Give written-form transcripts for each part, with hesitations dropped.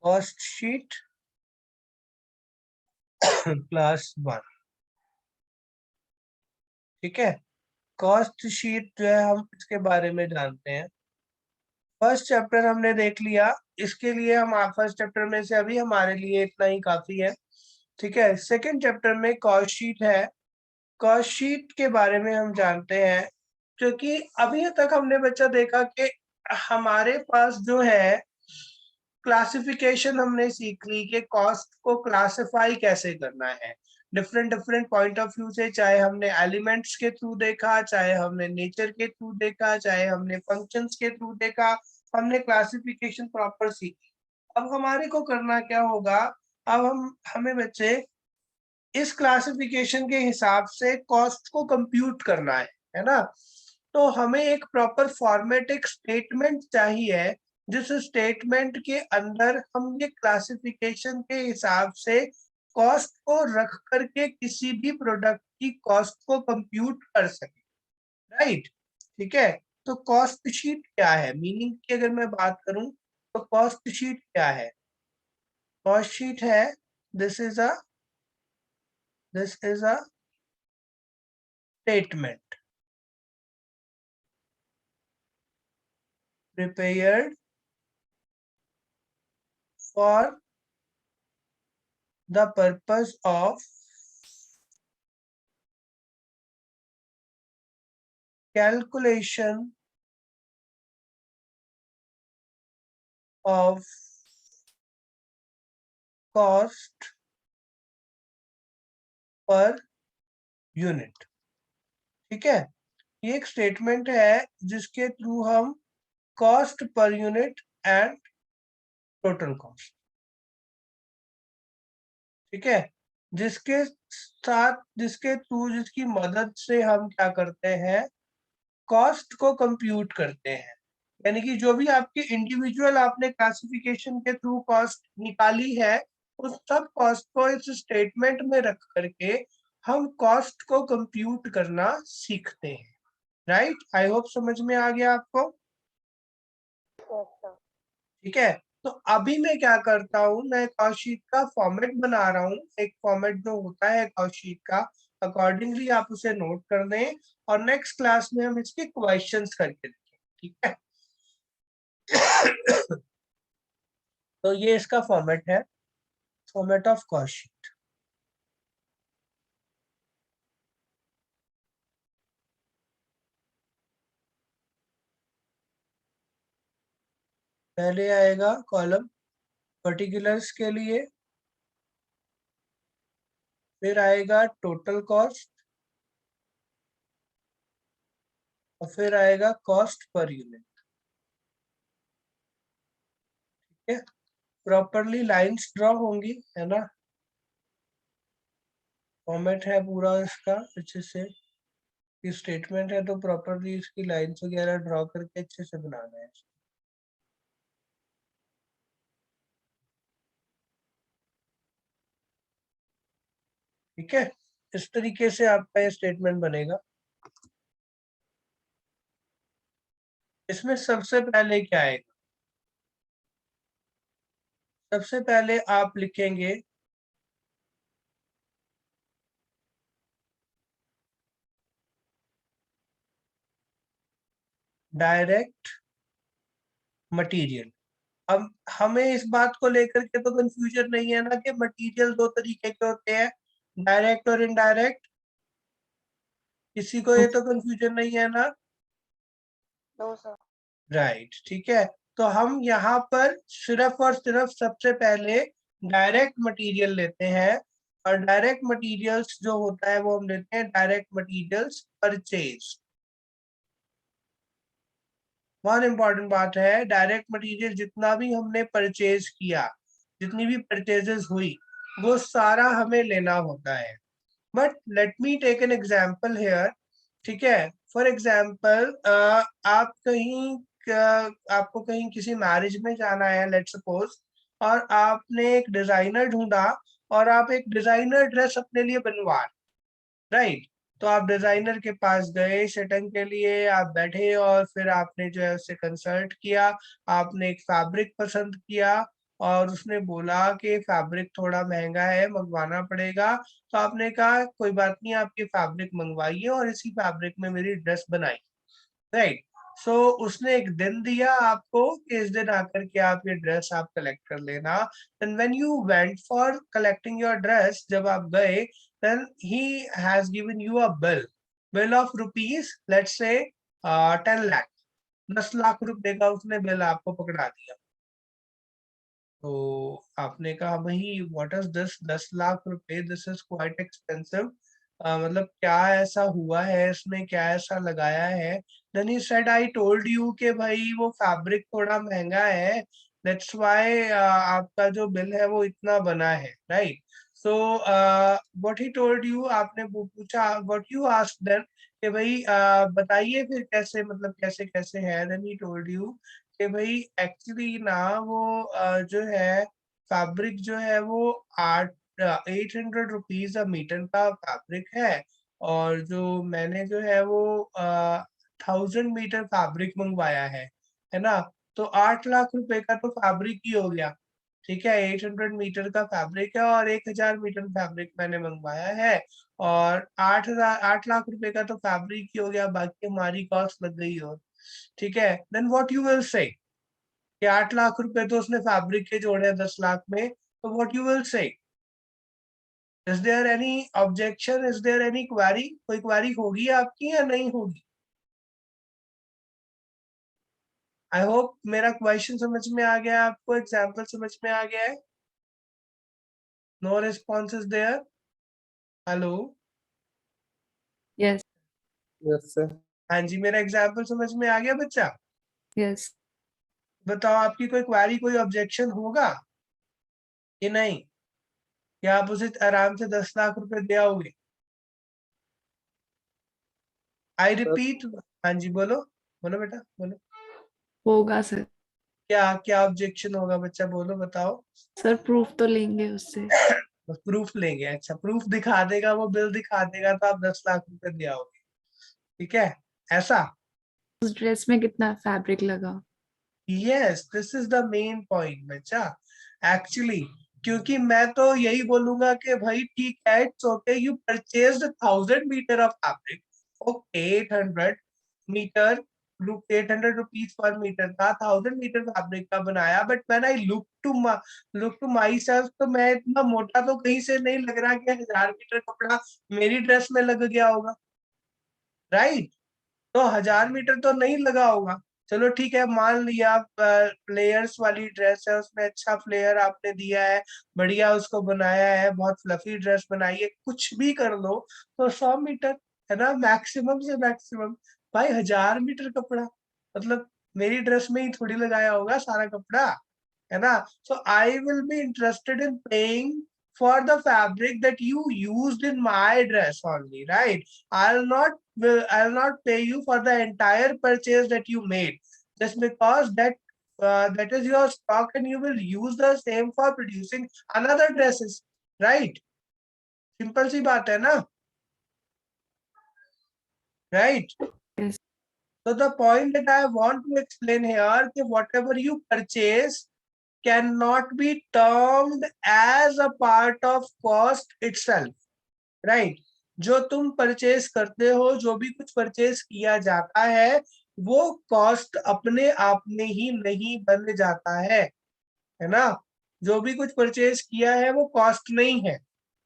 Cost sheet class 1। ठीक है, cost sheet जो है हम इसके बारे में जानते हैं। फर्स्ट चैप्टर हमने देख लिया, इसके लिए हम फर्स्ट चैप्टर में से अभी हमारे लिए इतना ही काफी है। ठीक है, सेकंड चैप्टर में कॉस्ट शीट है। कॉस्ट शीट के बारे में हम जानते हैं, क्योंकि अभी तक हमने बच्चा देखा कि हमारे पास जो है क्लासिफिकेशन हमने सीख ली कि कॉस्ट को क्लासिफाई कैसे करना है different different point of view से, चाहे हमने एलिमेंट्स के थ्रू देखा, चाहे हमने नेचर के थ्रू देखा, चाहे हमने फंक्शंस के थ्रू देखा, हमने क्लासिफिकेशन प्रॉपर सीखी। अब हमारे को करना क्या होगा, अब हमें बच्चे इस क्लासिफिकेशन के हिसाब से कॉस्ट को कंप्यूट करना है ना। तो हमें एक प्रॉपर फॉर्मेट, एक स्टेटमेंट चाहिए, जिस स्टेटमेंट के अंदर हम ये क्लासिफिकेशन के हिसाब से कॉस्ट को रख करके किसी भी प्रोडक्ट की कॉस्ट को कंप्यूट कर सके। राइट, ठीक है। तो कॉस्ट शीट क्या है, मीनिंग की अगर मैं बात करूं तो कॉस्ट शीट क्या है? कॉस्ट शीट है, this is a statement prepared for the purpose of calculation of cost per unit। ठीक है, ये एक स्टेटमेंट है जिसके थ्रू हम cost per unit and total cost, ठीक है, जिसके साथ, जिसके थ्रू, जिसकी मदद से हम क्या करते हैं, कॉस्ट को कंप्यूट करते हैं। यानी कि जो भी आपकी इंडिविजुअल आपने क्लासिफिकेशन के थ्रू कॉस्ट निकाली है, उस सब कॉस्ट को इस स्टेटमेंट में रख करके हम कॉस्ट को कंप्यूट करना सीखते हैं। राइट, आई होप समझ में आ गया आपको। ठीक है, तो अभी मैं क्या करता हूँ, मैं कॉस्ट शीट का फॉर्मेट बना रहा हूँ। एक फॉर्मेट जो होता है कॉस्ट शीट का, अकॉर्डिंगली आप उसे नोट कर दें और नेक्स्ट क्लास में हम इसके क्वेश्चंस करके देखें। ठीक है तो ये इसका फॉर्मेट है, फॉर्मेट ऑफ कॉस्ट शीट। पहले आएगा कॉलम पर्टिकुलर्स के लिए, फिर आएगा टोटल कॉस्ट, और फिर आएगा कॉस्ट पर यूनिट। ठीक है, प्रॉपरली लाइंस ड्रॉ होंगी, है ना। फॉर्मेट है पूरा इसका अच्छे से, स्टेटमेंट है तो प्रॉपरली इसकी लाइंस वगैरह ड्रॉ करके अच्छे से बनाना है। ठीक है, इस तरीके से आपका ये स्टेटमेंट बनेगा। इसमें सबसे पहले क्या आएगा, सबसे पहले आप लिखेंगे डायरेक्ट मटेरियल। अब हमें इस बात को लेकर के तो कंफ्यूजन नहीं है ना कि मटेरियल दो तरीके के होते हैं, डायरेक्ट और इनडायरेक्ट। किसी को ये तो कंफ्यूजन नहीं है ना? No sir. राइट, ठीक है। तो हम यहाँ पर सिर्फ और सिर्फ सबसे पहले डायरेक्ट मटेरियल लेते हैं, और डायरेक्ट मटेरियल्स जो होता है वो हम लेते हैं डायरेक्ट मटेरियल्स परचेज। बहुत इंपॉर्टेंट बात है, डायरेक्ट मटेरियल जितना भी हमने परचेज किया, जितनी भी परचेजेस हुई, वो सारा हमें लेना होता है। But let me take an example here. ठीक है, फॉर एग्जाम्पल आप कहीं आपको कहीं किसी मैरिज में जाना है, लेट सपोज, और आपने एक डिजाइनर ढूंढा, और आप एक डिजाइनर ड्रेस अपने लिए बनवा, राइट। तो आप डिजाइनर के पास गए शटन के लिए, आप बैठे और फिर आपने जो है उससे कंसल्ट किया, आपने एक फैब्रिक पसंद किया, और उसने बोला कि फैब्रिक थोड़ा महंगा है, मंगवाना पड़ेगा। तो आपने कहा कोई बात नहीं, आप ये फैब्रिक मंगवाइए और इसी फैब्रिक में मेरी ड्रेस बनाइए, राइट। सो उसने एक दिन दिया आपको कि इस दिन आकर के आप ये ड्रेस आप कलेक्ट कर लेना। Then when you went for collecting your dress, जब आप गए, then he has given you a bill of rupees, let's say 10 lakh, 10 lakh रुपए का उसने बिल आपको पकड़ा दिया। तो आपने कहा भाई व्हाट इज दिस, 10 लाख रुपए, दिस इज क्वाइट एक्सपेंसिव, मतलब क्या ऐसा हुआ है इसमें, क्या ऐसा लगाया है। Then he said I told you कि भाई वो फैब्रिक थोड़ा महंगा है, दैट्स व्हाई आपका जो बिल है वो इतना बना है, right. So what he told you, आपने पूछा व्हाट यू आस्क्ड देन कि भाई बताइए फिर कैसे, मतलब कैसे कैसे है। देन ही टोल्ड यू कि भाई एक्चुअली ना वो जो है फैब्रिक जो है वो 800 रुपीज अ मीटर का फैब्रिक है, और जो मैंने जो है वो 1000 मीटर फैब्रिक मंगवाया है ना। तो 8 लाख रुपए का तो फैब्रिक ही हो गया, ठीक है। 800 मीटर का फैब्रिक है और 1000 मीटर फैब्रिक मैंने मंगवाया है, और 8 लाख रुपए का तो फैब्रिक ही हो गया, बाकी हमारी कॉस्ट लग गई। और ठीक है, देन व्हाट यू विल से कि 8 लाख रुपए तो उसने फैब्रिक के जोड़े हैं 10 लाख में, तो what you will say, is there any objection, is there any query, कोई क्वेरी होगी आपकी या नहीं होगी। आई होप मेरा क्वेश्चन समझ में आ गया है आपको, एग्जाम्पल समझ में आ गया है। No response is there, hello. Yes, yes sir. हाँ जी, मेरा एग्जाम्पल समझ में आ गया बच्चा। yes. बताओ आपकी कोई क्वेरी, कोई ऑब्जेक्शन होगा कि नहीं, कि आप उसे आराम से 10 लाख रुपए दे आओगे। आई रिपीट, हाँ जी बोलो, बोलो बेटा बोलो। होगा सर। क्या क्या ऑब्जेक्शन होगा बच्चा, बोलो बताओ। सर प्रूफ तो लेंगे उससे। बस प्रूफ लेंगे, अच्छा प्रूफ दिखा देगा, वो बिल दिखा देगा तो आप 10 लाख रुपए दे आओगे, ठीक है, ऐसा। उस ड्रेस में कितना फैब्रिक लगा? Yes, this is the main point बच्चा, एक्चुअली। क्योंकि मैं तो यही बोलूंगा कि भाई ठीक है, it's okay, you purchased 1000 meter of fabric, okay 800 meter, 800 rupees per meter का 1000 मीटर फैब्रिक का बनाया, but when I look to my self, तो मैं इतना मोटा तो कहीं से नहीं लग रहा कि 1000 मीटर कपड़ा मेरी ड्रेस में लग गया होगा, राइट। तो 1000 मीटर तो नहीं लगा होगा। चलो ठीक है, मान लिया प्लेयर्स वाली ड्रेस है, उसमें अच्छा प्लेयर आपने दिया है, बढ़िया उसको बनाया है, बहुत फ्लफी ड्रेस बनाई है, कुछ भी कर लो, तो 100 मीटर है ना, मैक्सिमम से मैक्सिमम। भाई 1000 मीटर कपड़ा, मतलब मेरी ड्रेस में ही थोड़ी लगाया होगा सारा कपड़ा, है ना। So I will be interested in paying for the fabric that you used in my dress only, right? I'll not pay you for the entire purchase that you made, just because that is your stock and you will use the same for producing another dresses, right? Simple सी बात है ना, right? Yes. So the point that I want to explain here that whatever you purchase cannot be termed as a part of cost itself, right. जो तुम purchase करते हो, जो भी कुछ परचेज किया जाता है, वो कॉस्ट अपने आप में ही नहीं बन जाता है ना। जो भी कुछ परचेज किया है वो कॉस्ट नहीं है,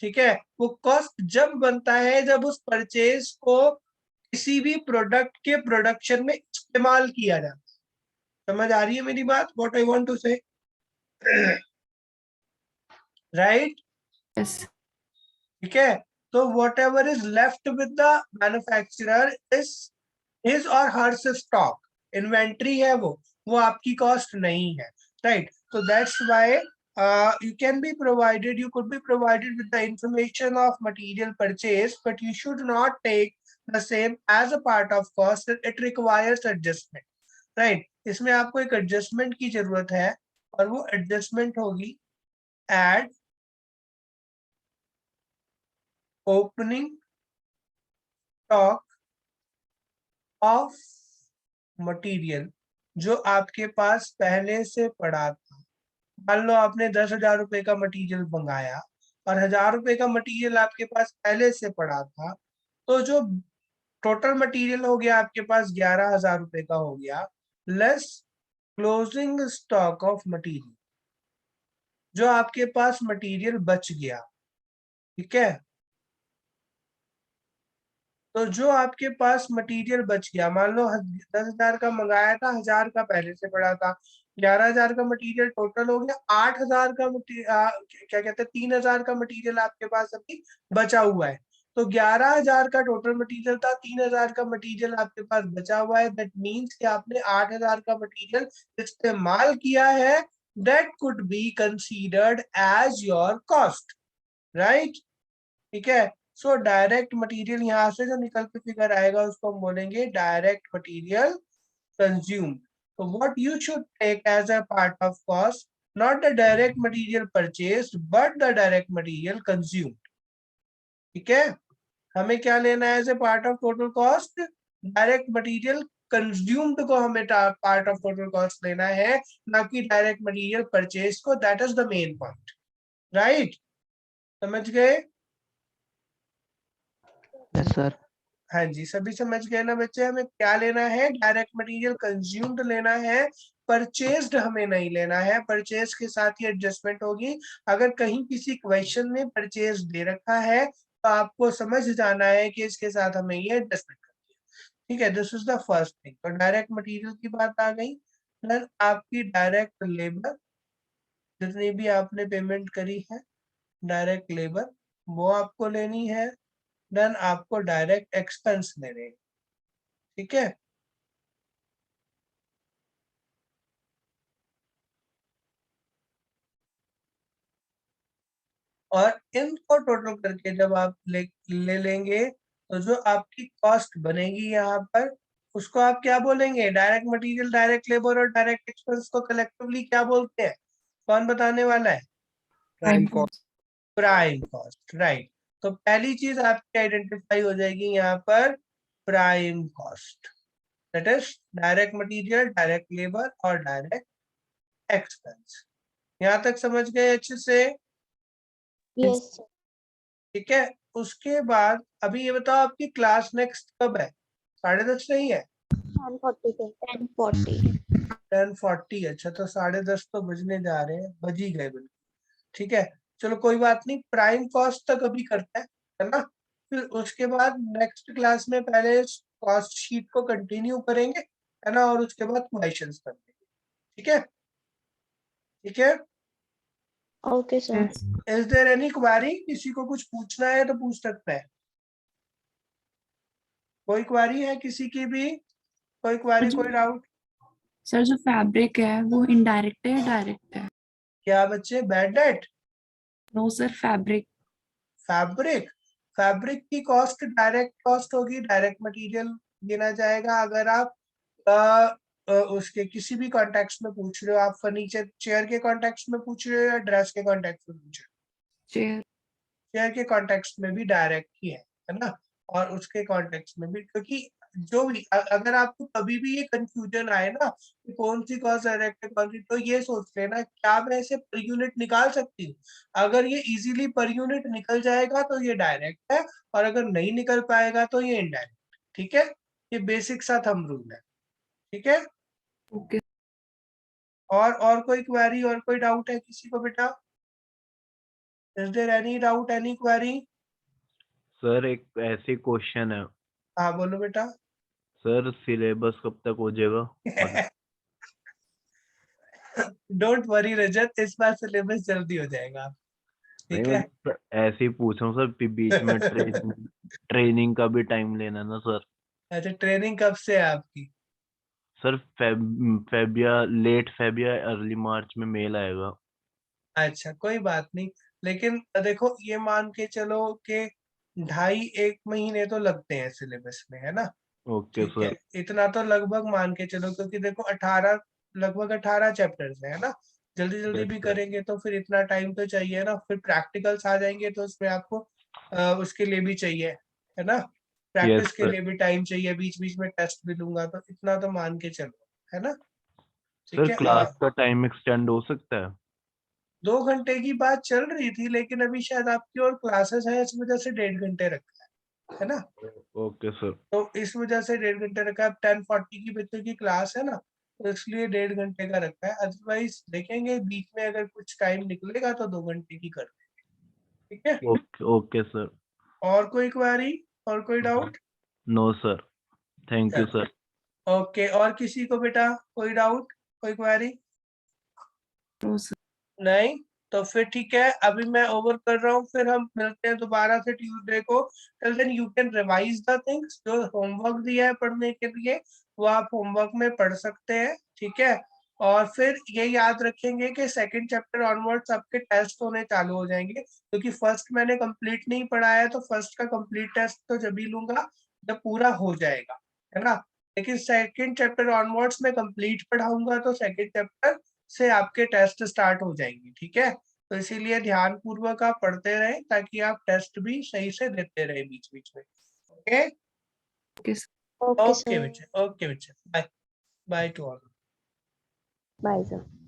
ठीक है। वो कॉस्ट जब बनता है जब उस परचेज को किसी भी प्रोडक्ट के प्रोडक्शन में इस्तेमाल किया जाता है। समझ आ रही है मेरी बात, व्हाट आई वांट टू से, राइट। Yes. ठीक है, तो what ever is left with the manufacturer is his और हर्स स्टॉक, इन्वेंट्री है वो आपकी कॉस्ट नहीं है, राइट। तो that's why you can be provided, you could be provided with the information of material purchase, but you should not take the same as a part of cost, it requires adjustment, right? इसमें आपको एक adjustment की जरूरत है, और वो adjustment होगी eight opening stock of material, जो आपके पास पहले से पड़ा था, मान लो आपने 10,000 रुपए का मटेरियल मंगाया और 1,000 रुपए का मटेरियल आपके पास पहले से पड़ा था, तो जो टोटल मटेरियल हो गया आपके पास 11,000 रुपए का हो गया, less closing stock of material, जो आपके पास मटेरियल बच गया। ठीक है, तो जो आपके पास मटेरियल बच गया, मान लो 10,000 का मंगाया था, 1,000 का पहले से पड़ा था, 11,000 का मटेरियल टोटल हो गया, 8,000 का क्या कहते हैं 3,000 का मटेरियल आपके पास अभी बचा हुआ है। तो 11,000 का टोटल मटेरियल था, 3,000 का मटेरियल आपके पास बचा हुआ है, दैट मीन्स कि आपने 8,000 का मटेरियल इस्तेमाल किया है, that could be considered as your cost, right. ठीक है, सो डायरेक्ट मटेरियल यहाँ से जो निकल के फिगर आएगा उसको हम बोलेंगे direct material consumed. So what you should take as a part of cost, not the direct material purchased, but the direct material consumed. ठीक है, हमें क्या लेना है as a part of total cost? Direct material consumed को हमें part of total cost लेना है, ना कि डायरेक्ट मटेरियल परचेज को। That is the main point, right? समझ गए? Yes sir. हाँ जी, सभी समझ गए ना बच्चे? हमें क्या लेना है? डायरेक्ट मटेरियल कंज्यूम्ड लेना है, परचेज्ड हमें नहीं लेना है। परचेज के साथ ही एडजस्टमेंट होगी। अगर कहीं किसी क्वेश्चन में परचेज दे रखा है तो आपको समझ जाना है कि इसके साथ हमें ये एडजस्टमेंट करनी है। ठीक है, this is the first thing. तो डायरेक्ट मटेरियल की बात आ गई। फिर आपकी डायरेक्ट लेबर, जितनी भी आपने पेमेंट करी है डायरेक्ट लेबर, वो आपको लेनी है। देन आपको डायरेक्ट एक्सपेंस लेने हैं। ठीक है, और इनको टोटल करके जब आप ले लेंगे तो जो आपकी कॉस्ट बनेगी यहाँ पर, उसको आप क्या बोलेंगे? डायरेक्ट मटेरियल, डायरेक्ट लेबर और डायरेक्ट एक्सपेंस को कलेक्टिवली क्या बोलते हैं? कौन बताने वाला है? Prime cost. Prime cost, right. तो पहली चीज आपकी आइडेंटिफाई हो जाएगी यहाँ पर, prime cost, that is direct material, direct labour और डायरेक्ट एक्सपेंस। यहाँ तक समझ गए अच्छे से? Yes sir. ठीक है, उसके बाद अभी ये बताओ आपकी क्लास नेक्स्ट कब है? 10:30 नहीं है? 10:40 10:40। अच्छा, तो 10:30 तो बजने जा रहे हैं, बज ही गए बिल्कुल। ठीक है, चलो कोई बात नहीं, प्राइम कॉस्ट तक अभी करते हैं, है ना? फिर उसके बाद नेक्स्ट क्लास में पहले कॉस्ट शीट को कंटिन्यू करेंगे, है ना, और उसके बाद क्वेश्चंस करेंगे। ठीक है, ठीक है। Okay sir. Is there any query? किसी को कुछ पूछना है तो पूछ सकता है। कोई क्वेरी है किसी की भी? कोई क्वेरी, कोई डाउट? सर जो फैब्रिक है वो इनडायरेक्ट है या डायरेक्ट है? क्या बच्चे? Bad debt? No sir, fabric. Fabric, fabric की कॉस्ट डायरेक्ट कॉस्ट होगी, डायरेक्ट मटेरियल गिना जाएगा। अगर आप उसके किसी भी कॉन्टेक्स्ट में पूछ रहे हो, आप फर्नीचर चेयर के कॉन्टेक्स्ट में पूछ रहे हो या ड्रेस के कॉन्टेक्स्ट में पूछ रहे हो? चेयर। चेयर के कॉन्टेक्स्ट में भी डायरेक्ट ही है ना, और उसके कॉन्टेक्स्ट में भी, क्योंकि जो भी अगर आपको कभी भी ये कंफ्यूजन आए ना कि कौन सी कॉस्ट डायरेक्ट है कौन सी, तो ये सोच लेना क्या मैं इसे पर यूनिट निकाल सकती हूँ? अगर ये इजीली पर यूनिट निकल जाएगा तो ये डायरेक्ट है, और अगर नहीं निकल पाएगा तो ये इनडायरेक्ट। ठीक है, ये बेसिक सा थंब रूल है। ठीक है, ओके। और कोई क्वेरी और कोई डाउट है किसी को बेटा? Is there any doubt, any query? Sir एक ऐसी क्वेश्चन है हाँ बोलो बेटा। सर, सिलेबस कब तक हो जाएगा? डोंट वरी रजत, इस बार सिलेबस जल्दी हो जाएगा। नहीं, ठीक मैं है। सर ऐसे ही पूछ रहा हूँ सर, बीच में ट्रेनिंग का भी टाइम लेना ना सर। अच्छा, ट्रेनिंग कब से है आपकी? सर फेब या लेट फेब या अर्ली मार्च में मेल आएगा। अच्छा, कोई बात नहीं, लेकिन देखो ये मान के चलो कि 2.5-1 महीने तो लगते हैं सिलेबस में, है ना? ओके ठीक है, सर। इतना तो लगभग मान के चलो, क्योंकि देखो 18, लगभग 18 चैप्टर्स है ना। जल्दी जल्दी यस भी सर। करेंगे तो फिर इतना टाइम तो चाहिए ना। फिर प्रैक्टिकल्स आ जाएंगे तो उसमें आपको उसके लिए भी चाहिए, है ना, यस प्रैक्टिस के सर। लिए भी टाइम चाहिए, बीच बीच में टेस्ट भी दूंगा, तो इतना तो मान के चलो, है ना? ठीक सर है। क्लास का टाइम एक्सटेंड हो सकता है? 2 घंटे की बात चल रही थी, लेकिन अभी शायद आपकी और क्लासेस है, इस वजह से 1.5 घंटे रखा है ना? Okay sir. तो इस वजह से 1.5 घंटे रखा है। अब 10:40 की बच्चों की क्लास है ना, तो इसलिए 1.5 घंटे का रखा है। अदरवाइज देखेंगे बीच में अगर कुछ टाइम निकलेगा तो 2 घंटे की कर देंगे। ठीक है, ओके ओके सर। और कोई क्वेरी और कोई doubt? No sir, thank you sir. Okay, और किसी को बेटा कोई डाउट, कोई क्वेरी? तो सर नहीं, तो फिर ठीक है, अभी मैं ओवर कर रहा हूँ, फिर हम मिलते हैं दोबारा से ट्यूसडे को। Till then you can revise the things, जो होमवर्क दिया है पढ़ने के लिए वो आप होमवर्क में पढ़ सकते हैं, ठीक है? और फिर ये याद रखेंगे कि सेकंड चैप्टर ऑनवर्ड्स आपके टेस्ट होने चालू हो जाएंगे, क्योंकि फर्स्ट मैंने कंप्लीट नहीं पढ़ाया है, तो फर्स्ट का कंप्लीट टेस्ट तो जब ही लूंगा जब पूरा हो जाएगा, है ना? लेकिन सेकंड चैप्टर ऑनवर्ड्स में कंप्लीट पढ़ाऊंगा, तो सेकंड चैप्टर से आपके टेस्ट स्टार्ट हो जाएंगे, ठीक है? तो इसीलिए ध्यान पूर्वक आप पढ़ते रहें, ताकि आप टेस्ट भी सही से देते रहे बीच बीच में। Okay okay sir. Okay, okay sir. बच्चे, ओके बच्चे, bye bye to all. Bye, sir.